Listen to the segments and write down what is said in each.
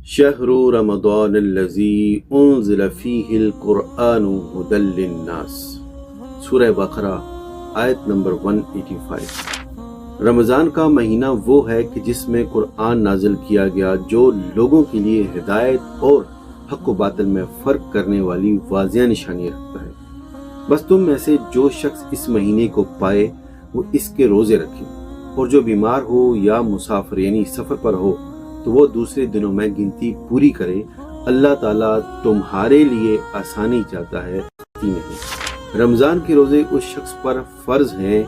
شہر رمضان الذی انزل فیہ القرآن ھدی للناس، سورہ بقرہ آیت نمبر 185۔ رمضان کا مہینہ وہ ہے کہ جس میں قرآن نازل کیا گیا، جو لوگوں کے لیے ہدایت اور حق و باطل میں فرق کرنے والی واضح نشانیاں رکھتا ہے۔ بس تم میں سے جو شخص اس مہینے کو پائے وہ اس کے روزے رکھے، اور جو بیمار ہو یا مسافر یعنی سفر پر ہو تو وہ دوسرے دنوں میں گنتی پوری کرے۔ اللہ تعالیٰ تمہارے لیے آسانی چاہتا ہے، سختی نہیں۔ رمضان کے روزے اس شخص پر فرض ہیں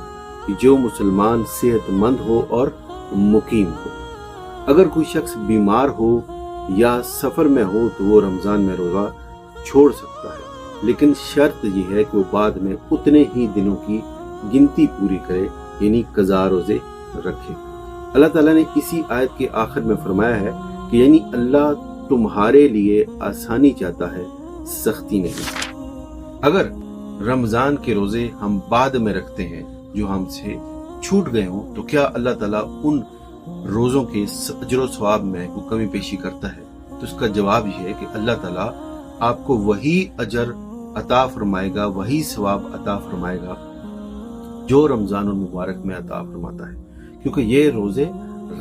کہ جو مسلمان صحت مند ہو اور مقیم ہو۔ اگر کوئی شخص بیمار ہو یا سفر میں ہو تو وہ رمضان میں روزہ چھوڑ سکتا ہے، لیکن شرط یہ ہے کہ وہ بعد میں اتنے ہی دنوں کی گنتی پوری کرے، یعنی قضا روزے رکھے۔ اللہ تعالیٰ نے اسی آیت کے آخر میں فرمایا ہے کہ یعنی اللہ تمہارے لیے آسانی چاہتا ہے، سختی نہیں۔ اگر رمضان کے روزے ہم بعد میں رکھتے ہیں جو ہم سے چھوٹ گئے ہوں تو کیا اللہ تعالیٰ ان روزوں کے اجر و ثواب میں کوئی کمی پیشی کرتا ہے؟ تو اس کا جواب یہ ہے کہ اللہ تعالیٰ آپ کو وہی اجر عطا فرمائے گا، وہی ثواب عطا فرمائے گا جو رمضان المبارک میں عطا فرماتا ہے، کیونکہ یہ روزے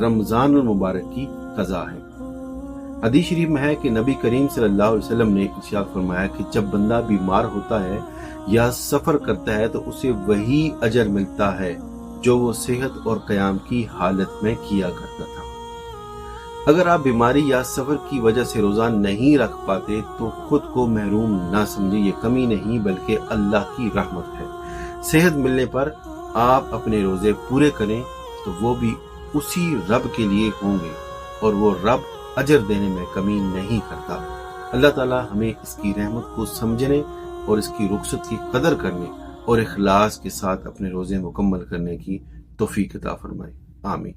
رمضان المبارک کی قضا ہے۔ حدیث شریف میں ہے کہ نبی کریم صلی اللہ علیہ وسلم نے ارشاد فرمایا کہ جب بندہ بیمار ہوتا ہے یا سفر کرتا ہے تو اسے وہی اجر ملتا ہے جو وہ صحت اور قیام کی حالت میں کیا کرتا تھا۔ اگر آپ بیماری یا سفر کی وجہ سے روزہ نہیں رکھ پاتے تو خود کو محروم نہ سمجھیں، یہ کمی نہیں بلکہ اللہ کی رحمت ہے۔ صحت ملنے پر آپ اپنے روزے پورے کریں تو وہ بھی اسی رب کے لیے ہوں گے، اور وہ رب اجر دینے میں کمی نہیں کرتا۔ اللہ تعالیٰ ہمیں اس کی رحمت کو سمجھنے اور اس کی رخصت کی قدر کرنے اور اخلاص کے ساتھ اپنے روزے مکمل کرنے کی توفیق عطا فرمائے۔ آمین۔